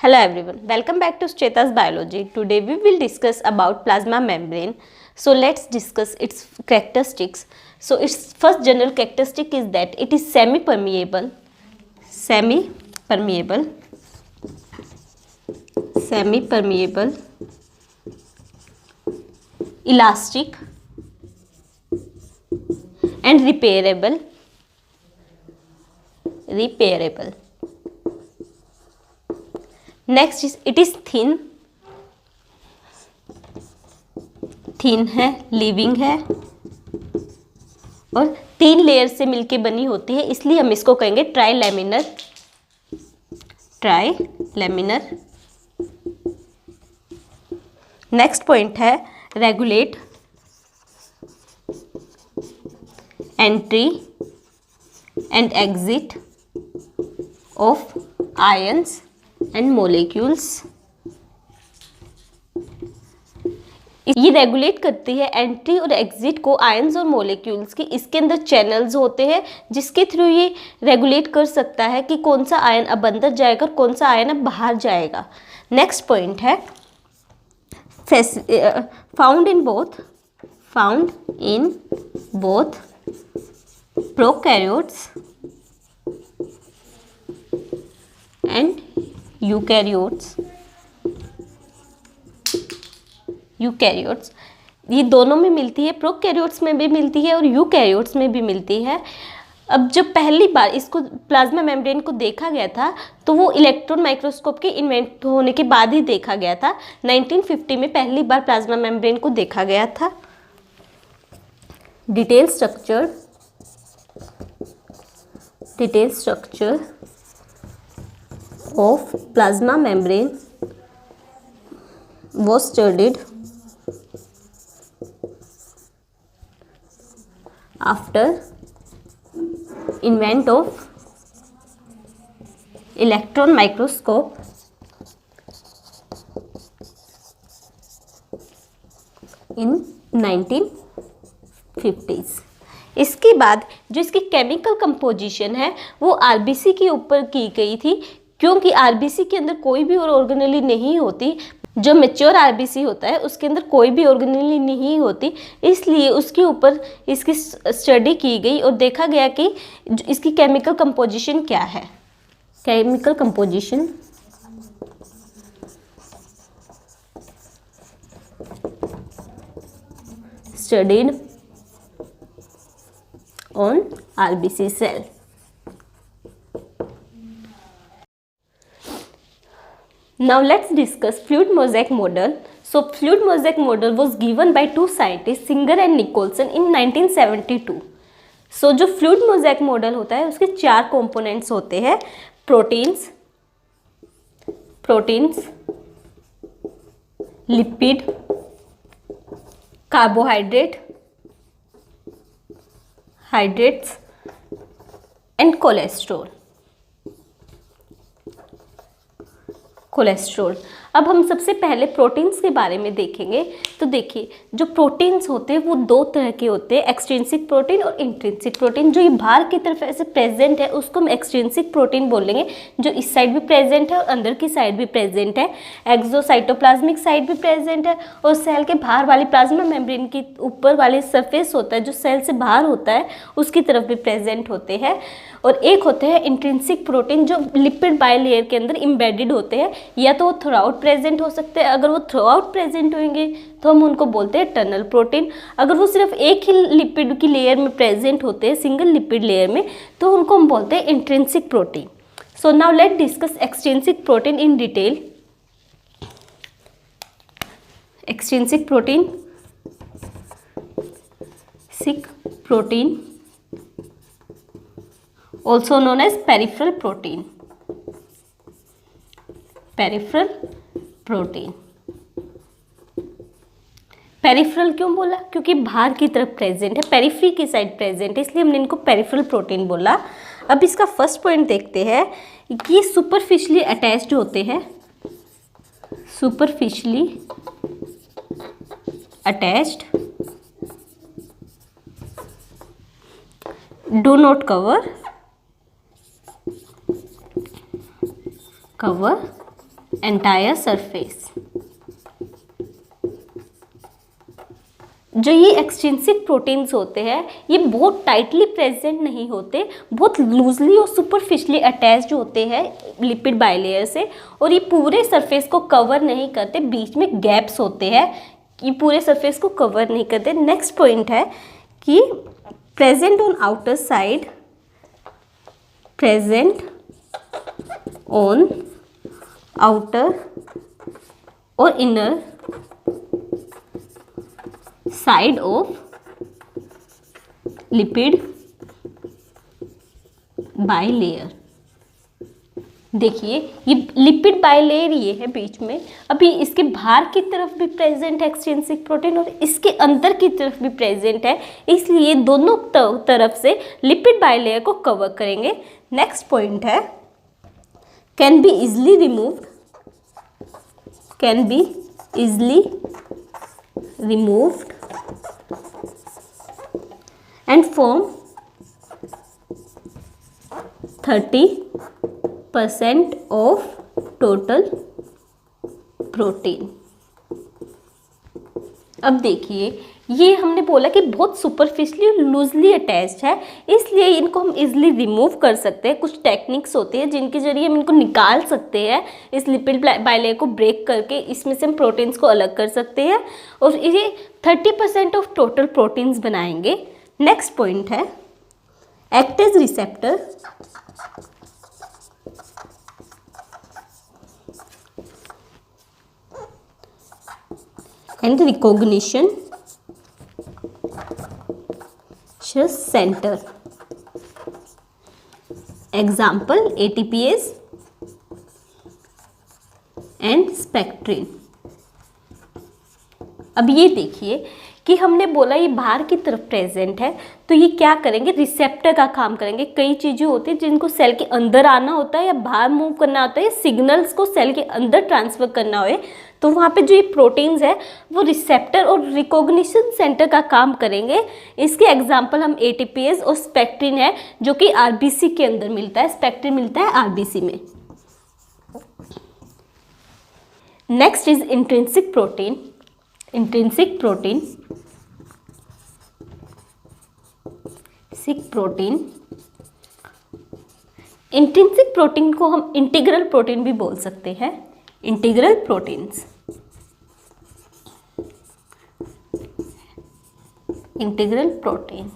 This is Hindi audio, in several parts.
Hello everyone, welcome back to Cheta's Biology. Today we will discuss about plasma membrane. So let's discuss its characteristics. So its first general characteristic is that it is semi-permeable, elastic and repairable. Next it is thin है, लिविंग है और 3 लेयर से मिलके बनी होती है, इसलिए हम इसको कहेंगे ट्राइलैमिनर। नेक्स्ट पॉइंट है regulate entry and exit of ions and molecules. ये रेगुलेट करती है एंट्री और एग्जिट को आयंस और मोलिक्यूल्स की। इसके अंदर चैनल्स होते हैं जिसके थ्रू ये रेगुलेट कर सकता है कि कौन सा आयन अब अंदर जाएगा और कौन सा आयन अब बाहर जाएगा। नेक्स्ट पॉइंट है found in both prokaryotes and eukaryotes. ये दोनों में मिलती है, प्रोकैरियोट्स में भी मिलती है और यूकैरियोट्स में भी मिलती है। अब जब पहली बार इसको प्लाज्मा मेम्ब्रेन को देखा गया था तो वो इलेक्ट्रॉन माइक्रोस्कोप के इन्वेंट होने के बाद ही देखा गया था। 1950 में पहली बार प्लाज्मा मेम्ब्रेन को देखा गया था। Detail structure of plasma membrane was studied after invent of electron microscope in 1950s। इसके बाद जो इसकी केमिकल कंपोजिशन है वो आरबीसी के ऊपर की गई थी, क्योंकि आरबीसी के अंदर कोई भी और ऑर्गेनेली नहीं होती। जो मैच्योर आरबीसी होता है उसके अंदर कोई भी ऑर्गेनेली नहीं होती, इसलिए उसके ऊपर इसकी स्टडी की गई और देखा गया कि इसकी केमिकल कंपोजिशन क्या है। Chemical composition studied on RBC cell. Now let's discuss fluid mosaic model. So fluid mosaic model was given by 2 scientists, Singer and Nicholson in 1972. So जो fluid mosaic model होता है उसके 4 components होते हैं, proteins, lipid, hydrates and cholesterol. अब हम सबसे पहले प्रोटीन्स के बारे में देखेंगे। तो देखिए जो प्रोटीन्स होते हैं वो 2 तरह के होते हैं, एक्सट्रिंसिक प्रोटीन और इंट्रिंसिक प्रोटीन। जो ये बाहर की तरफ ऐसे प्रेजेंट है उसको हम एक्सट्रिंसिक प्रोटीन बोलेंगे, जो इस साइड भी प्रेजेंट है और अंदर की साइड भी प्रेजेंट है। एक्सोसाइटोप्लाज्मिक साइड भी प्रेजेंट है और सेल के बाहर वाली प्लाज्मा मेम्ब्रेन की ऊपर वाली सरफेस होता है जो सेल से बाहर होता है उसकी तरफ भी प्रेजेंट होते हैं। और एक होते हैं इंट्रिंसिक प्रोटीन जो लिपिड बाइलेयर के अंदर एम्बेडेड होते हैं, या तो वो थ्रू आउट प्रेजेंट हो सकते हैं। अगर वो थ्रू आउट प्रेजेंट होंगे तो हम उनको बोलते हैं टनल प्रोटीन। अगर वो सिर्फ एक ही लिपिड की लेयर में प्रेजेंट होते हैं, सिंगल लिपिड लेयर में, तो उनको हम बोलते हैं intrinsic protein. So now let discuss extrinsic protein in detail. Extrinsic protein also known as peripheral protein। Peripheral क्यों बोला? क्योंकि बाहर की तरफ प्रेजेंट है, पेरिफेरी की साइड प्रेजेंट है, इसलिए हमने इनको पेरिफेरल प्रोटीन बोला। अब इसका फर्स्ट पॉइंट देखते हैं कि सुपरफिशियली अटैच्ड होते हैं, superficially attached, do not cover entire surface. जो ये एक्सट्रिंसिक प्रोटीन्स होते हैं ये बहुत टाइटली प्रेजेंट नहीं होते, बहुत लूजली और सुपरफिशली अटैच्ड होते हैं लिपिड बाइलेयर से, और ये पूरे सरफेस को कवर नहीं करते, बीच में गैप्स होते हैं, ये पूरे सरफेस को कवर नहीं करते। नेक्स्ट पॉइंट है कि present on outer side, present on outer और inner side of lipid bilayer. देखिए ये लिपिड बाइलेयर ये है बीच में, अभी इसके बाहर की तरफ भी प्रेजेंट है एक्सट्रिंसिक प्रोटीन और इसके अंदर की तरफ भी प्रेजेंट है, इसलिए दोनों तरफ से लिपिड बाइलेयर को कवर करेंगे। नेक्स्ट पॉइंट है can be easily removed, can be easily removed and form 30% of total protein। अब देखिए ये हमने बोला कि बहुत सुपरफिशली और लूजली अटैच्ड है, इसलिए इनको हम इजीली रिमूव कर सकते हैं। कुछ टेक्निक्स होती है जिनके जरिए हम इनको निकाल सकते हैं, इस लिपिड बाइलेयर को ब्रेक करके इसमें से हम प्रोटीन्स को अलग कर सकते हैं और ये 30% ऑफ टोटल प्रोटीन्स बनाएंगे। नेक्स्ट पॉइंट है act as receptor, and recognition centre. Example ATPase and spectrin. अब ये देखिए कि हमने बोला ये बाहर की तरफ प्रेजेंट है, तो ये क्या करेंगे, रिसेप्टर का काम करेंगे। कई चीज़ें होती हैं जिनको सेल के अंदर आना होता है या बाहर मूव करना होता है, सिग्नल्स को सेल के अंदर ट्रांसफ़र करना हो, तो वहाँ पे जो ये प्रोटीन्स है वो रिसेप्टर और रिकॉग्निशन सेंटर का काम करेंगे। इसके एग्जांपल हम ATPase और स्पेक्ट्रिन है जो कि RBC के अंदर मिलता है, स्पेक्ट्रिन मिलता है RBC में। Next is intrinsic protein. Intrinsic protein, intrinsic protein को हम इंटीग्रल प्रोटीन भी बोल सकते हैं। इंटीग्रल प्रोटीन्स, इंटीग्रल प्रोटीन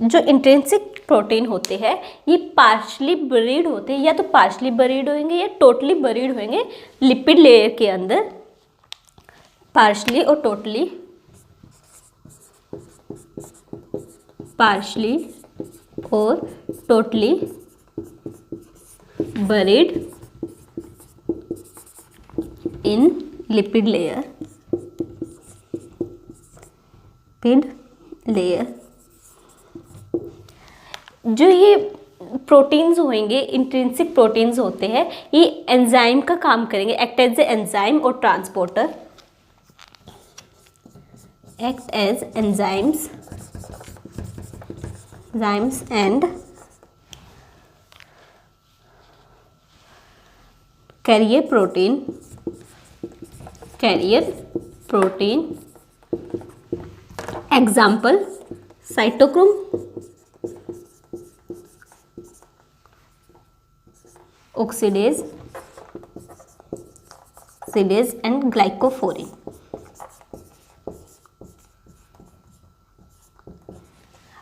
जो इंट्रिंसिक प्रोटीन होते हैं ये पार्शली बरीड होते हैं, या तो पार्शली बरीड होंगे या टोटली बरीड होंगे लिपिड लेयर के अंदर। पार्शली और टोटली, पार्शली और totally buried in lipid layer, जो ये प्रोटीन्स होंगे इंट्रिंसिक प्रोटीन्स होते हैं, ये एंजाइम का काम करेंगे, एक्ट एज ए एंजाइम और transporter, act as enzymes and carrier protein. Example cytochrome, oxidase and glycophorin.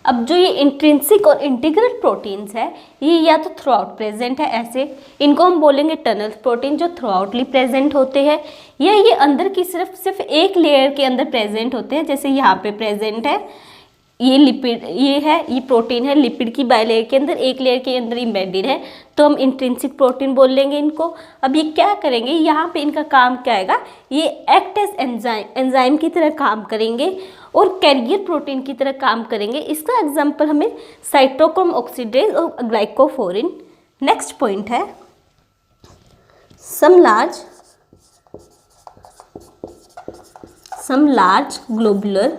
अब जो ये इंट्रिंसिक और इंटीग्रल प्रोटीन्स है ये या तो थ्रू आउट प्रेजेंट है, ऐसे इनको हम बोलेंगे टनल प्रोटीन जो थ्रू आउटली प्रेजेंट होते हैं, या ये अंदर की सिर्फ एक लेयर के अंदर प्रेजेंट होते हैं, जैसे यहाँ पे प्रेजेंट है ये लिपिड, ये प्रोटीन है लिपिड की बाइलेयर के अंदर, एक लेयर के अंदर इम्बेडेड है, तो हम इंट्रिंसिक प्रोटीन बोल लेंगे इनको। अब ये क्या करेंगे, यहाँ पे इनका काम क्या आएगा, ये एक्ट एज एंजाइम की तरह काम करेंगे और कैरियर प्रोटीन की तरह काम करेंगे। इसका एग्जाम्पल हमें साइटोक्रोम, ऑक्सीडेज और ग्लाइकोफोरिन। नेक्स्ट पॉइंट है some large globular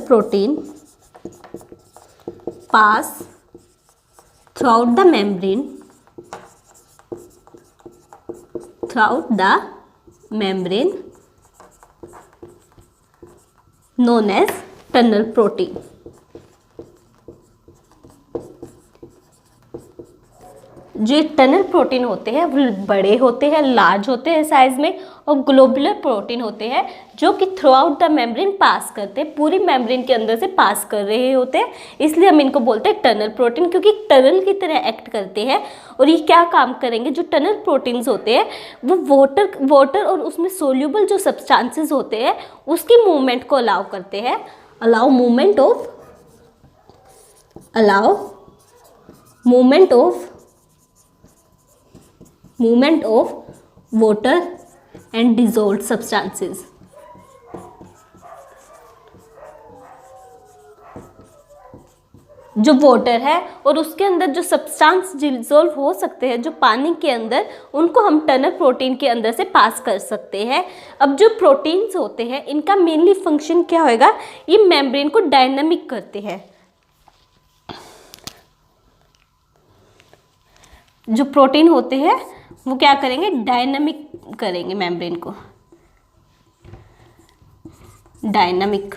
protein pass throughout the membrane throughout the membrane known as tunnel protein. जो टनल प्रोटीन होते हैं वो बड़े होते हैं, लार्ज होते हैं साइज में, और ग्लोबुलर प्रोटीन होते हैं जो कि थ्रू आउट द मेम्ब्रेन पास करते हैं, पूरी मेम्ब्रेन के अंदर से पास कर रहे होते हैं, इसलिए हम इनको बोलते हैं टनल प्रोटीन, क्योंकि टनल की तरह एक्ट करते हैं। और ये क्या काम करेंगे, जो टनल प्रोटीन्स होते हैं वो वाटर और उसमें सोल्यूबल जो सब्सटेंसेस होते हैं उसकी मूवमेंट को अलाउ करते हैं, allow movement of water and dissolved substances. जो वाटर है और उसके अंदर जो सब्सटेंस डिसॉल्व हो सकते हैं जो पानी के अंदर, उनको हम टनल प्रोटीन के अंदर से पास कर सकते हैं। अब जो प्रोटीन्स होते हैं इनका मेनली फंक्शन क्या होएगा, ये मेम्ब्रेन को डायनामिक करते हैं। जो प्रोटीन होते हैं वो क्या करेंगे, डायनामिक करेंगे मेम्ब्रेन को, डायनामिक।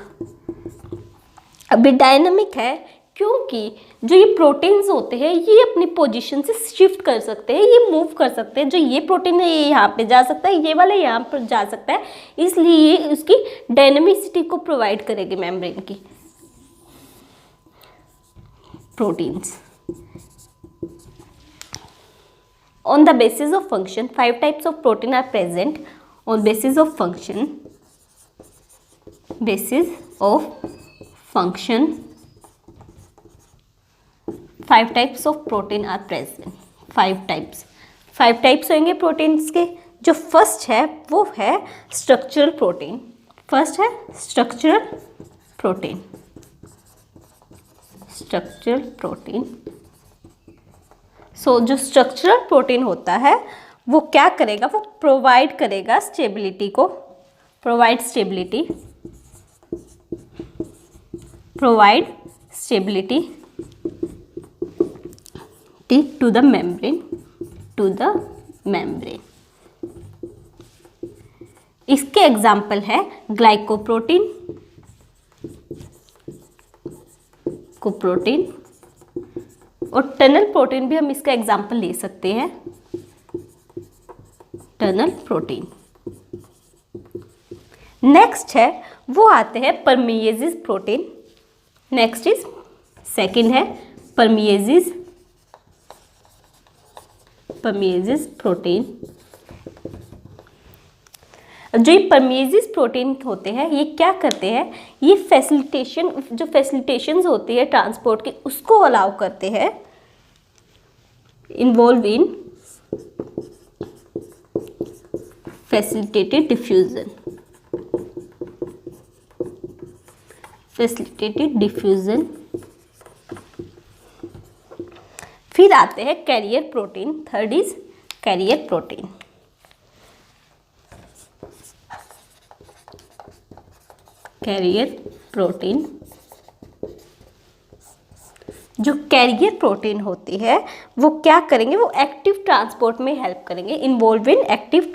अभी डायनामिक है क्योंकि जो ये प्रोटीन्स होते हैं ये अपनी पोजीशन से शिफ्ट कर सकते हैं, ये मूव कर सकते हैं। जो ये प्रोटीन है ये यहाँ पे जा सकता है, ये वाला यहाँ पर जा सकता है, इसलिए ये उसकी डायनामिसिटी को प्रोवाइड करेगी मेम्ब्रेन की proteins. On the basis of function, 5 types of protein are present. On basis of function, 5 types of protein are present. 5 types होंगे प्रोटीन्स के। जो फर्स्ट है वो है स्ट्रक्चरल प्रोटीन। फर्स्ट है स्ट्रक्चरल प्रोटीन। सो जो स्ट्रक्चरल प्रोटीन होता है वो क्या करेगा, वो प्रोवाइड करेगा स्टेबिलिटी को, provide stability to the membrane. इसके एग्जाम्पल है ग्लाइकोप्रोटीन, कोप्रोटीन, और टनल प्रोटीन भी हम इसका एग्जाम्पल ले सकते हैं, टनल प्रोटीन। नेक्स्ट है वो आते हैं परमिएजेस प्रोटीन। नेक्स्ट इज सेकंड है परमिएजेस प्रोटीन। जो ये परमिएजेस प्रोटीन होते हैं ये क्या करते हैं, ये फैसिलिटेशंस होती है ट्रांसपोर्ट की, उसको अलाउ करते हैं, इन्वॉल्व इन फैसिलिटेटेड डिफ्यूजन। फिर आते हैं carrier protein. Third is carrier protein. जो कैरियर प्रोटीन होती है वो क्या करेंगे, वो एक्टिव ट्रांसपोर्ट में हेल्प करेंगे, इन्वॉल्व इन एक्टिव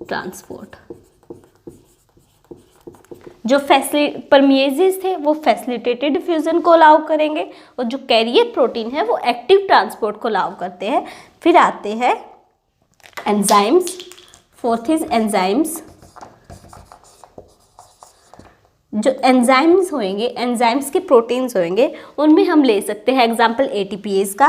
ट्रांसपोर्ट, जो परमिएजेस थे वो फैसिलिटेटेड डिफ्यूजन को अलाउ करेंगे, और जो कैरियर प्रोटीन है वो एक्टिव ट्रांसपोर्ट को अलाउ करते हैं। फिर आते हैं एंजाइम्स। Fourth is enzymes. जो एंजाइम्स होंगे, एंजाइम्स के प्रोटीन्स होंगे, उनमें हम ले सकते हैं एग्जाम्पल एटीपीएस का,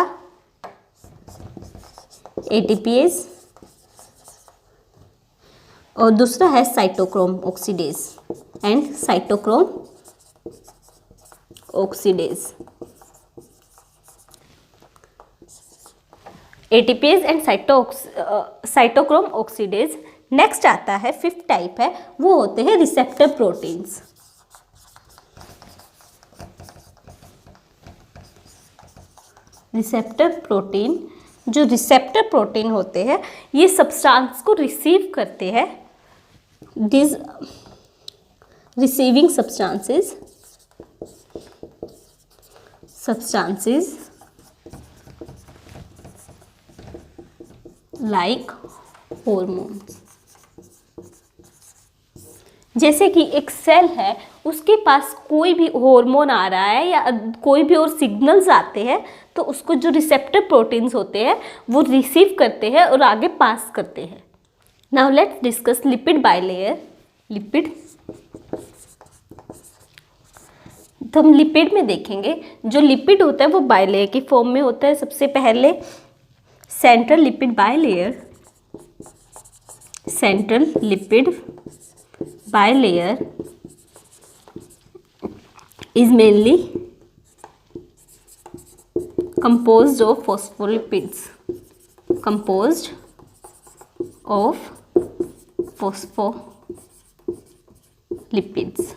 और दूसरा है cytochrome oxidase and cytochrome oxidase. ATPase and cytochrome oxidase. Next आता है फिफ्थ टाइप है, वो होते हैं रिसेप्टर प्रोटीन्स। रिसेप्टर प्रोटीन, जो रिसेप्टर प्रोटीन होते हैं ये सब्सटेंस को रिसीव करते हैं, this receiving substances substances like hormones। जैसे कि एक सेल है, उसके पास कोई भी हार्मोन आ रहा है या कोई भी और सिग्नल्स आते हैं, तो उसको जो रिसेप्टर प्रोटीन्स होते हैं वो रिसीव करते हैं और आगे पास करते हैं। Now let's discuss lipid bilayer. Lipid, तो हम लिपिड में देखेंगे, जो लिपिड होता है वो बाइलेयर की फॉर्म में होता है। सबसे पहले central lipid bilayer, central lipid bilayer is mainly composed of phospholipids, composed of phospholipids।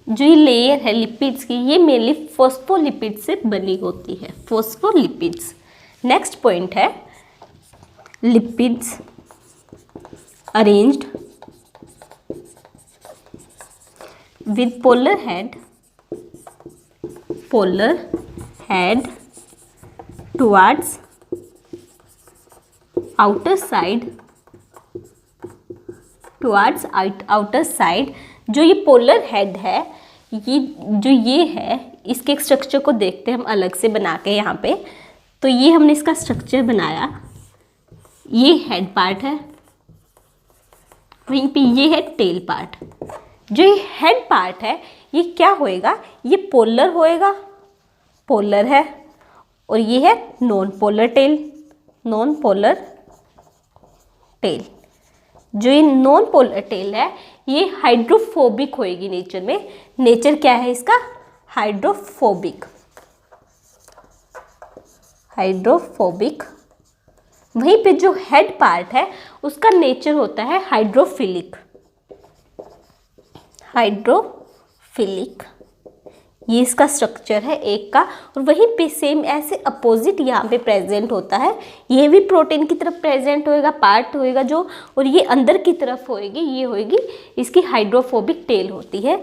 जो ये लेयर है लिपिड्स की, ये मेनली फॉस्फोलिपिड से बनी होती है, फॉस्फोलिपिड्स। नेक्स्ट पॉइंट है lipids arranged with polar head towards outer side, जो ये पोलर हेड है, ये है, इसके एक स्ट्रक्चर को देखते हैं हम अलग से बना के यहाँ पे। तो ये हमने इसका स्ट्रक्चर बनाया, ये हेड पार्ट है, वहीं पे ये है टेल पार्ट। जो ये हेड पार्ट है ये क्या होएगा, ये पोलर होएगा, पोलर है, और ये है non polar tail, non polar tail. जो ये नॉन पोलर टेल है ये हाइड्रोफोबिक होएगी नेचर में। नेचर क्या है इसका, हाइड्रोफोबिक, हाइड्रोफोबिक। वहीं पे जो हेड पार्ट है उसका नेचर होता है हाइड्रोफिलिक, हाइड्रोफिलिक। ये इसका स्ट्रक्चर है एक का, और वहीं पे सेम ऐसे अपोजिट यहाँ पे प्रेजेंट होता है। ये भी प्रोटीन की तरफ प्रेजेंट होएगा, पार्ट होएगा जो, और ये अंदर की तरफ होएगी, ये होएगी इसकी हाइड्रोफोबिक टेल होती है।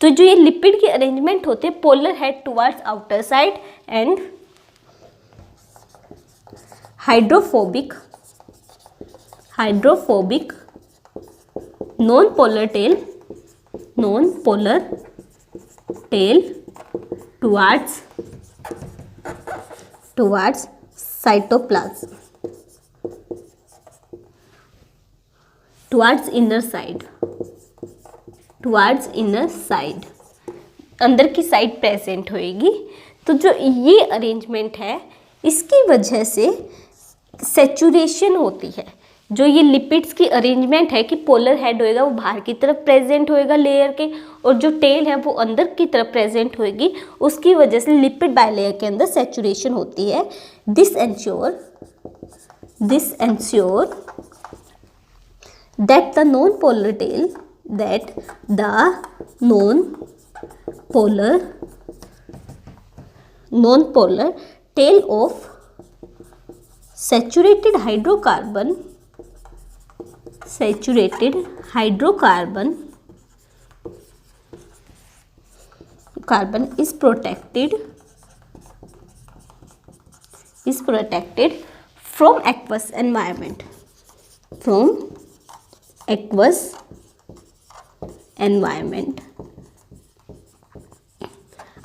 तो जो ये लिपिड के अरेंजमेंट होते हैं, polar head towards outer side and hydrophobic, hydrophobic, non polar tail, non polar tail towards cytoplasm, towards inner side, अंदर की साइड प्रेजेंट होएगी। तो जो ये अरेंजमेंट है इसकी वजह से सेचुरेशन होती है। जो ये लिपिड्स की अरेंजमेंट है कि पोलर हेड होएगा वो बाहर की तरफ प्रेजेंट होएगा लेयर के, और जो टेल है वो अंदर की तरफ प्रेजेंट होएगी, उसकी वजह से लिपिड बाइलेयर के अंदर सेचुरेशन होती है। This ensure that the non polar tail, that the non polar tail of saturated hydrocarbon is protected from aqueous environment,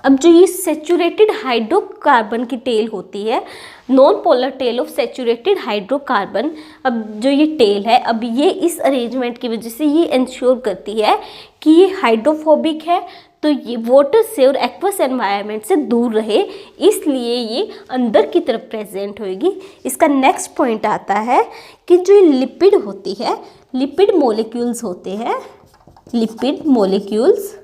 अब जो ये सेचुरेटेड हाइड्रोकार्बन की टेल होती है, non polar tail of saturated hydrocarbon, अब जो ये टेल है, अब ये इस अरेंजमेंट की वजह से ये इंश्योर करती है कि ये हाइड्रोफोबिक है, तो ये वाटर से और एक्वस एनवायरनमेंट से दूर रहे, इसलिए ये अंदर की तरफ प्रेजेंट होगी। इसका नेक्स्ट पॉइंट आता है कि जो लिपिड होती है, लिपिड मॉलिक्यूल्स होते हैं, लिपिड मॉलिक्यूल्स,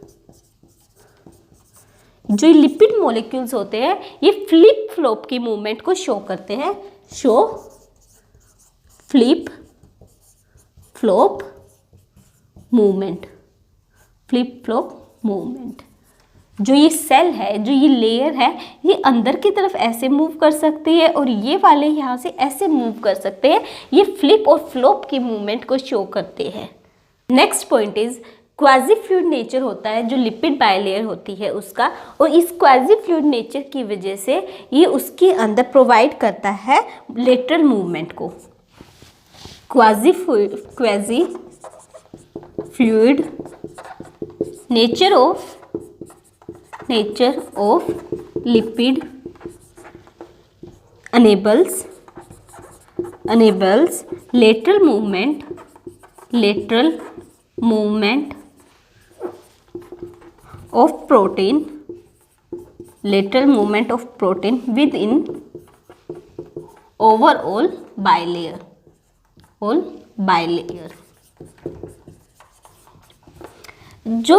जो लिपिड मॉलिक्यूल्स होते हैं ये फ्लिप फ्लॉप की मूवमेंट को शो करते हैं, flip flop movement, flip flop movement. जो ये सेल है, जो ये लेयर है, ये अंदर की तरफ ऐसे मूव कर सकती है और ये वाले यहाँ से ऐसे मूव कर सकते हैं। ये फ्लिप और फ्लॉप की मूवमेंट को शो करते हैं। Next point is quasi fluid nature होता है जो लिपिड बायलेयर होती है उसका, और इस क्वाजी फ्लूइड नेचर की वजह से ये उसके अंदर प्रोवाइड करता है लेटरल मूवमेंट को। Quasi fluid nature of lipid enables lateral movement of protein within overall bilayer. जो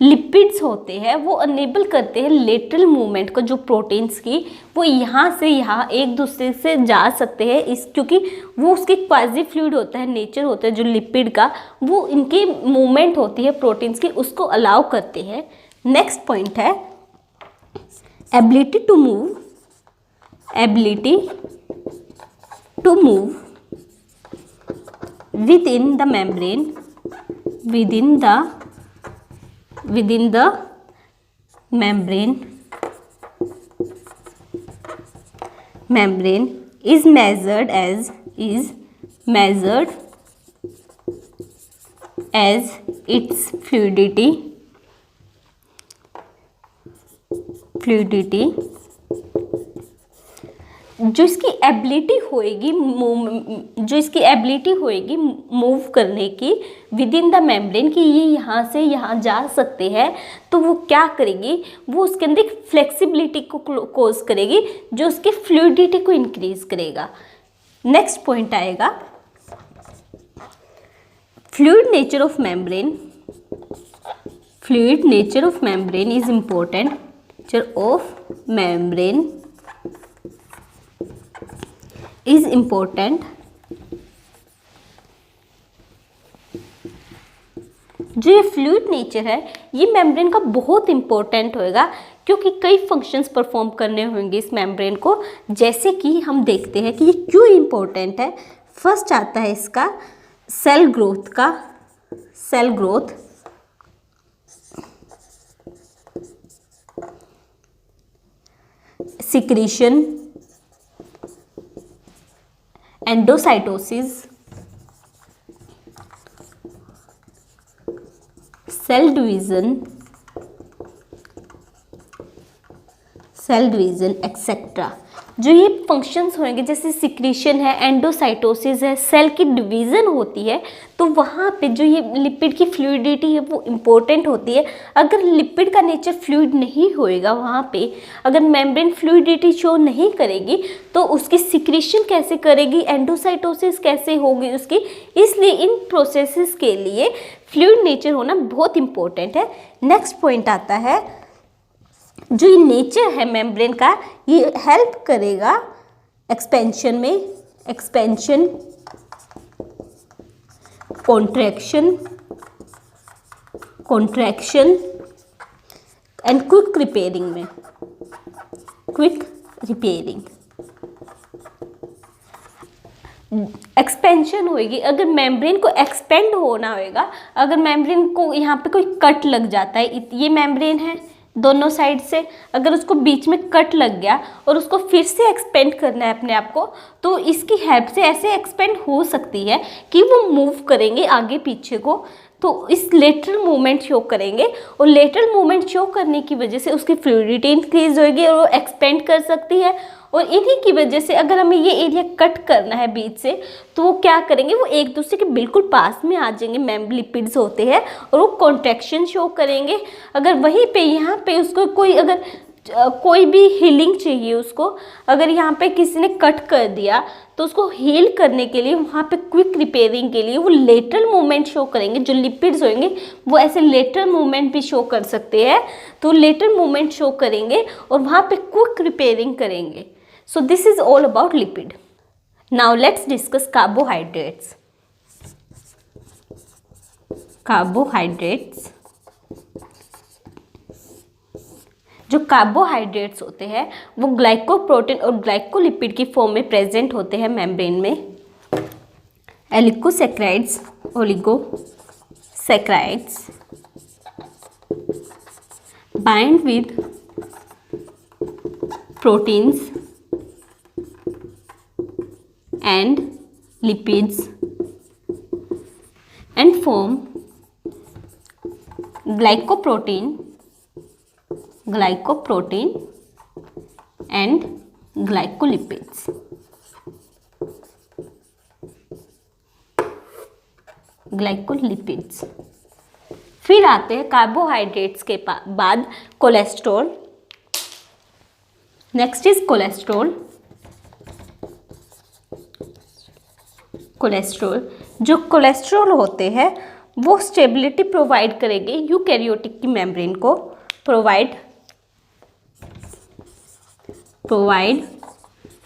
लिपिड्स होते हैं वो अनेबल करते हैं लेटरल मूवमेंट को, जो प्रोटीन्स की वो यहाँ से यहाँ एक दूसरे से जा सकते हैं, इस क्योंकि वो उसकी क्वाजी फ्लूइड होता है, नेचर होता है जो लिपिड का, वो इनकी मूवमेंट होती है प्रोटीन्स की, उसको अलाउ करते हैं। नेक्स्ट पॉइंट है ability to move within the membrane is measured as its fluidity जो इसकी एबिलिटी होएगी मूव करने की विद इन द मेम्ब्रेन, कि ये यहाँ से यहाँ जा सकते हैं, तो वो क्या करेगी, वो उसके अंदर फ्लेक्सिबिलिटी को कोज करेगी जो उसकी फ्लूइडिटी को इंक्रीज करेगा। नेक्स्ट पॉइंट आएगा fluid nature of membrane is important. Nature of membrane is important। जो ये फ्लूइड नेचर है ये मेम्ब्रेन का बहुत इंपॉर्टेंट होएगा, क्योंकि कई फंक्शंस परफॉर्म करने होंगे इस मेम्ब्रेन को, जैसे कि हम देखते हैं कि ये क्यों इंपॉर्टेंट है। फर्स्ट आता है इसका cell growth, secretion, endocytosis, cell division etcetera. जो ये फंक्शंस होंगे जैसे सिक्रीशन है, एंडोसाइटोसिस है, सेल की डिवीज़न होती है, तो वहाँ पे जो ये लिपिड की फ्लूइडिटी है वो इम्पोर्टेंट होती है। अगर लिपिड का नेचर फ्लूइड नहीं होएगा, वहाँ पे अगर मेम्ब्रेन फ्लूइडिटी शो नहीं करेगी तो उसकी सिक्रीशन कैसे करेगी, एंडोसाइटोसिस कैसे होगी उसकी। इसलिए इन प्रोसेसेस के लिए फ्लूइड नेचर होना बहुत इम्पोर्टेंट है। नेक्स्ट पॉइंट आता है जो ये नेचर है मेम्ब्रेन का, ये हेल्प करेगा एक्सपेंशन में, contraction and quick repairing. Expansion होएगी, अगर मेम्ब्रेन को एक्सपेंड होना होएगा, अगर मेम्ब्रेन को यहाँ पे कोई कट लग जाता है, ये मेम्ब्रेन है दोनों साइड से, अगर उसको बीच में कट लग गया और उसको फिर से एक्सपेंड करना है अपने आप को, तो इसकी हेल्प से ऐसे एक्सपेंड हो सकती है कि वो मूव करेंगे आगे पीछे को, तो इस लेटरल मूवमेंट शो करेंगे, और लेटरल मूवमेंट शो करने की वजह से उसकी फ्लूइडिटी इंक्रीज होगी और वो एक्सपेंड कर सकती है। और इन्हीं की वजह से अगर हमें ये एरिया कट करना है बीच से, तो वो क्या करेंगे, वो एक दूसरे के बिल्कुल पास में आ जाएंगे, लिपिड्स होते हैं, और वो कॉन्ट्रैक्शन शो करेंगे। अगर वहीं पे यहाँ पे उसको कोई भी हीलिंग चाहिए उसको, अगर यहाँ पे किसी ने कट कर दिया तो उसको हील करने के लिए, वहाँ पे क्विक रिपेयरिंग के लिए वो लेटरल मूवमेंट शो करेंगे। जो लिपिड्स होंगे वो ऐसे लेटरल मूवमेंट भी शो कर सकते हैं, तो लेटरल मूवमेंट शो करेंगे और वहाँ पे क्विक रिपेयरिंग करेंगे। So this is all about lipid. Now let's discuss carbohydrates. जो कार्बोहाइड्रेट्स होते हैं वो ग्लाइकोप्रोटीन और ग्लाइकोलिपिड की फॉर्म में प्रेजेंट होते हैं मेम्ब्रेन में। एलिकोसैकेराइड्स, saccharides bind with proteins and lipids and form glycoprotein and glycolipids. फिर आते हैं कार्बोहाइड्रेट्स के बाद कोलेस्ट्रॉल। Next is cholesterol. जो कोलेस्ट्रॉल होते हैं वो स्टेबिलिटी प्रोवाइड करेंगे यूकैरियोटिक की मेम्ब्रेन को, provide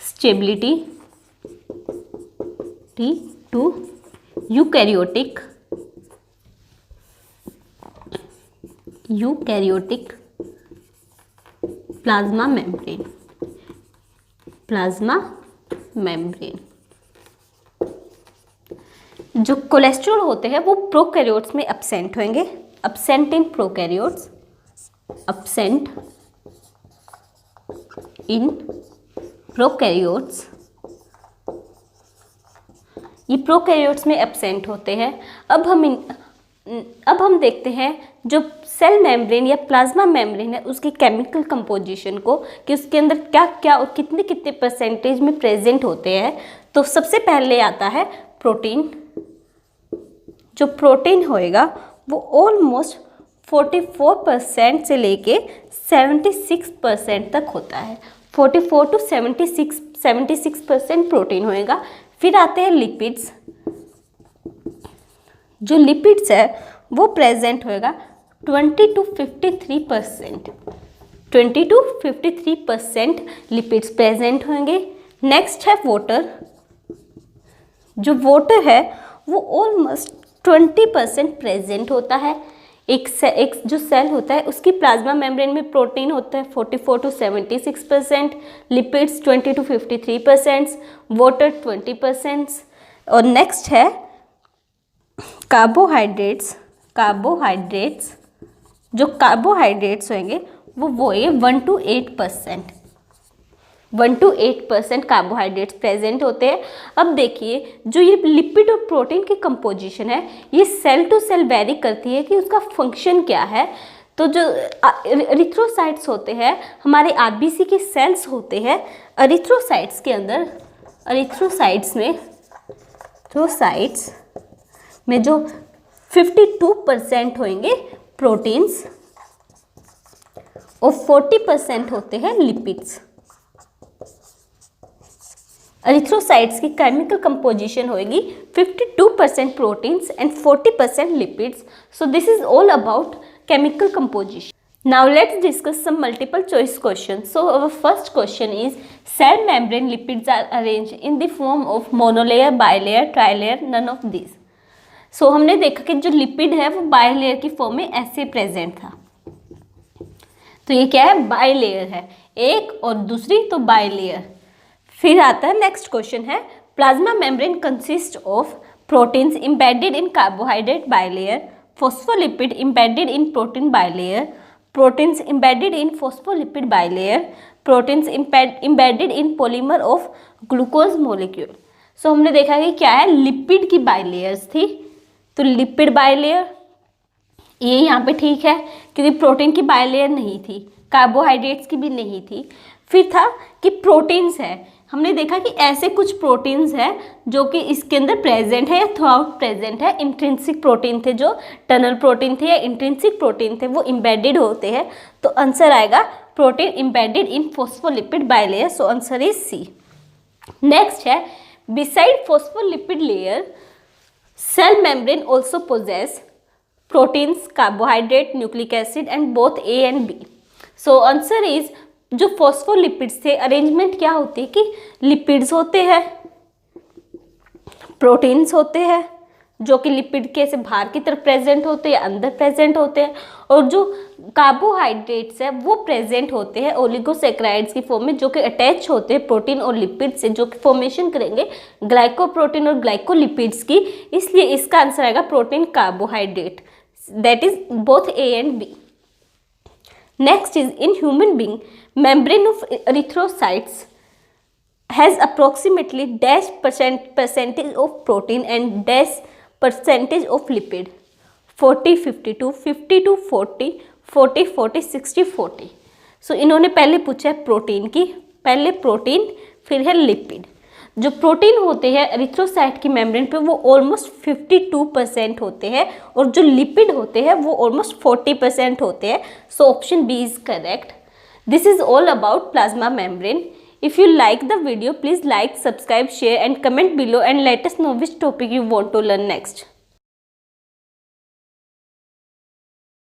stability to eukaryotic plasma membrane. जो कोलेस्ट्रॉल होते हैं वो प्रोकैरियोट्स में एब्सेंट होंगे, एब्सेंट इन प्रोकैरियोट्स, ये प्रोकैरियोट्स में एब्सेंट होते हैं। अब हम देखते हैं जो सेल मेम्ब्रेन या प्लाज्मा मेम्ब्रेन है उसकी केमिकल कंपोजिशन को, कि उसके अंदर क्या क्या और कितने कितने परसेंटेज में प्रेजेंट होते हैं। तो सबसे पहले आता है प्रोटीन। जो प्रोटीन होएगा वो ऑलमोस्ट 44% से लेके 76% तक होता है। 44 to 76% प्रोटीन होएगा। फिर आते हैं लिपिड्स। जो लिपिड्स है वो प्रेजेंट होएगा 20 to 53% लिपिड्स प्रेजेंट होंगे। नेक्स्ट है वाटर। जो वाटर है वो ऑलमोस्ट 20% प्रेजेंट होता है। एक जो सेल होता है उसकी प्लाज्मा मेम्ब्रेन में प्रोटीन होता है 44 to 76%, लिपिड्स 20 to 53%, वाटर 20%। और नेक्स्ट है कार्बोहाइड्रेट्स। जो कार्बोहाइड्रेट्स होंगे वो है 1 to 8% कार्बोहाइड्रेट्स प्रेजेंट होते हैं। अब देखिए जो ये लिपिड और प्रोटीन की कंपोजिशन है ये सेल टू सेल वेरी करती है कि उसका फंक्शन क्या है। तो जो एरिथ्रोसाइट्स होते हैं हमारे आरबीसी के सेल्स होते हैं, एरिथ्रोसाइट्स के अंदर एरिथ्रोसाइट्स में जो 52% होंगे प्रोटीन्स और 40% होते हैं लिपिड्स। एरिथ्रोसाइट्स की केमिकल कंपोजिशन होगी 52% proteins and 40% lipids. So this is all about chemical composition. Now let's discuss some multiple choice questions. So our first question is cell membrane lipids are arranged in the form of monolayer, bilayer, trilayer, none of these. So हमने देखा कि जो लिपिड है वो बाइलेयर की फॉर्म में ऐसे प्रेजेंट था। तो ये क्या है, बाइलेयर है, एक और दूसरी तो बाइलेयर। फिर आता है नेक्स्ट क्वेश्चन है plasma membrane consist of proteins embedded in carbohydrate bilayer, phospholipid embedded in protein bilayer, proteins embedded in phospholipid bilayer, proteins embedded in polymer of glucose molecule. So हमने देखा कि क्या है, लिपिड की बाइलेयर्स थी। तो लिपिड बाइलेयर ये यहाँ पे ठीक है क्योंकि प्रोटीन की बाइलेयर नहीं थी, कार्बोहाइड्रेट्स की भी नहीं थी। फिर था कि प्रोटीन्स है, हमने देखा कि ऐसे कुछ प्रोटीन्स हैं जो कि इसके अंदर प्रेजेंट है या थ्रू आउट प्रेजेंट है। इंट्रिंसिक प्रोटीन थे जो टनल प्रोटीन थे या इंट्रिंसिक प्रोटीन थे वो इम्बेडेड होते हैं। तो आंसर आएगा protein embedded in phospholipid bilayer. So answer is C. Next है beside phospholipid layer cell membrane also possess proteins, carbohydrate, nucleic acid and both A and B. So answer is जो फॉस्फोलिपिड्स थे अरेंजमेंट क्या होती है कि लिपिड्स होते हैं, प्रोटीन्स होते हैं, जो कि लिपिड के ऐसे बाहर की तरफ प्रेजेंट होते हैं या अंदर प्रेजेंट होते हैं, और जो कार्बोहाइड्रेट्स है वो प्रेजेंट होते हैं ओलिगोसैकेराइड्स की फॉर्म में, जो कि अटैच होते हैं प्रोटीन और लिपिड से, जो कि फॉर्मेशन करेंगे ग्लाइकोप्रोटीन और ग्लाइकोलिपिड्स की। इसलिए इसका आंसर आएगा protein carbohydrate, that is both A and B. Next is in human being membrane of erythrocytes has approximately dash percentage of protein and dash percentage of lipid, 40-52, 50-40, 40-40, 60-40। सो इन्होंने पहले पूछा है प्रोटीन की, पहले प्रोटीन फिर है लिपिड। जो प्रोटीन होते हैं एरिथ्रोसाइट की मेम्ब्रेन पे वो ऑलमोस्ट 52% होते हैं, और जो लिपिड होते हैं वो ऑलमोस्ट 40% होते हैं। So option B is correct. This is all about plasma membrane. If you like the video, please like, subscribe, share and comment below and let us know which topic you want to learn next.